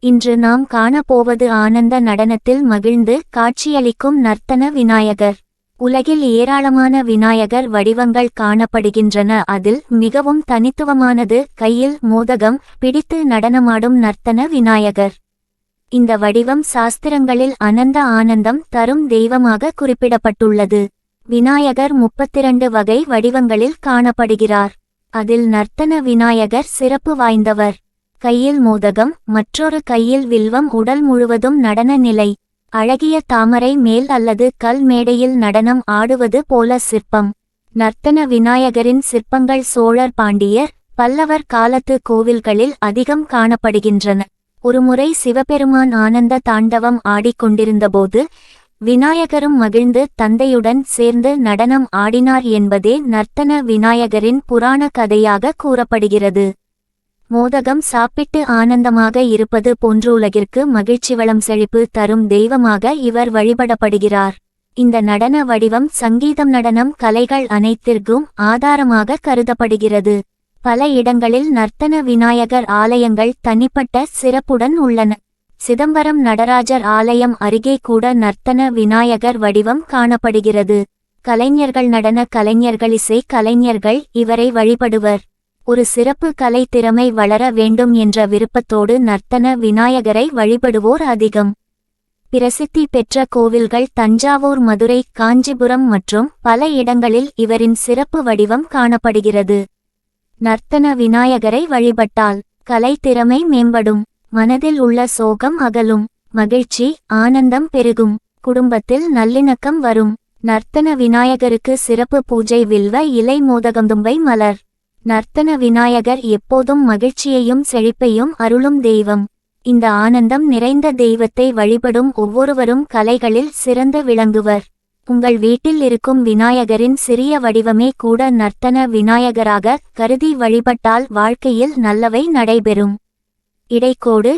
இன்று நாம் காணப்போவது ஆனந்த நடனத்தில் மகிழ்ந்து காட்சியளிக்கும் நர்த்தன விநாயகர். உலகில் ஏராளமான விநாயகர் வடிவங்கள் காணப்படுகின்றன. அதில் மிகவும் தனித்துவமானது கையில் மோதகம் பிடித்து நடனமாடும் நர்த்தன விநாயகர். இந்த வடிவம் சாஸ்திரங்களில் அனந்த ஆனந்தம் தரும் தெய்வமாக குறிப்பிடப்பட்டுள்ளது. விநாயகர் 32 வகை வடிவங்களில் காணப்படுகிறார். அதில் நர்த்தன விநாயகர் சிறப்பு வாய்ந்தவர். கையில் மோதகம், மற்றொரு கையில் வில்வம், உடல் முழுவதும் நடன நிலை. அழகிய தாமரை மேல் அல்லது கல் மேடையில் நடனம் ஆடுவது போல சிற்பம். நர்த்தன விநாயகரின் சிற்பங்கள் சோழர், பாண்டியர், பல்லவர் காலத்து கோவில்களில் அதிகம் காணப்படுகின்றன. ஒருமுறை சிவபெருமான் ஆனந்த தாண்டவம் ஆடிக்கொண்டிருந்தபோது விநாயகரும் மகிழ்ந்து தந்தையுடன் சேர்ந்து நடனம் ஆடினார் என்பதே நர்த்தன விநாயகரின் புராண கதையாக கூறப்படுகிறது. மோதகம் சாப்பிட்டு ஆனந்தமாக இருப்பது போன்று உலகிற்கு மகிழ்ச்சி வளம் செழிப்பு தரும் தெய்வமாக இவர் வழிபடப்படுகிறார். இந்த நடன வடிவம் சங்கீதம், நடனம், கலைகள் அனைத்திற்கும் ஆதாரமாக கருதப்படுகிறது. பல இடங்களில் நர்த்தன விநாயகர் ஆலயங்கள் தனிப்பட்ட சிறப்புடன் உள்ளன. சிதம்பரம் நடராஜர் ஆலயம் அருகே கூட நர்த்தன விநாயகர் வடிவம் காணப்படுகிறது. கலைஞர்கள், நடன கலைஞர்கள், இசை கலைஞர்கள் இவரை வழிபடுவர். ஒரு சிறப்பு கலை திறமை வளர வேண்டும் என்ற விருப்பத்தோடு நர்த்தன விநாயகரை வழிபடுவோர் அதிகம். பிரசித்தி பெற்ற கோவில்கள் தஞ்சாவூர், மதுரை, காஞ்சிபுரம் மற்றும் பல இடங்களில் இவரின் சிறப்பு வடிவம் காணப்படுகிறது. நர்த்தன விநாயகரை வழிபட்டால் கலை திறமை மேம்படும், மனதில் உள்ள சோகம் அகலும், மகிழ்ச்சி ஆனந்தம் பெருகும், குடும்பத்தில் நல்லிணக்கம் வரும். நர்த்தன விநாயகருக்கு சிறப்பு பூஜை வில்வ இலை, மோதகம், தும்பை மலர். நர்த்தன விநாயகர் எப்போதும் மகிழ்ச்சியையும் செழிப்பையும் அருளும் தெய்வம். இந்த ஆனந்தம் நிறைந்த தெய்வத்தை வழிபடும் ஒவ்வொருவரும் கலைகளில் சிறந்து விளங்குவர். உங்கள் வீட்டில் இருக்கும் விநாயகரின் சிறிய வடிவமே கூட நர்த்தன விநாயகராக கருதி வழிபட்டால் வாழ்க்கையில் நல்லவை நடைபெறும். இடைக்கோடு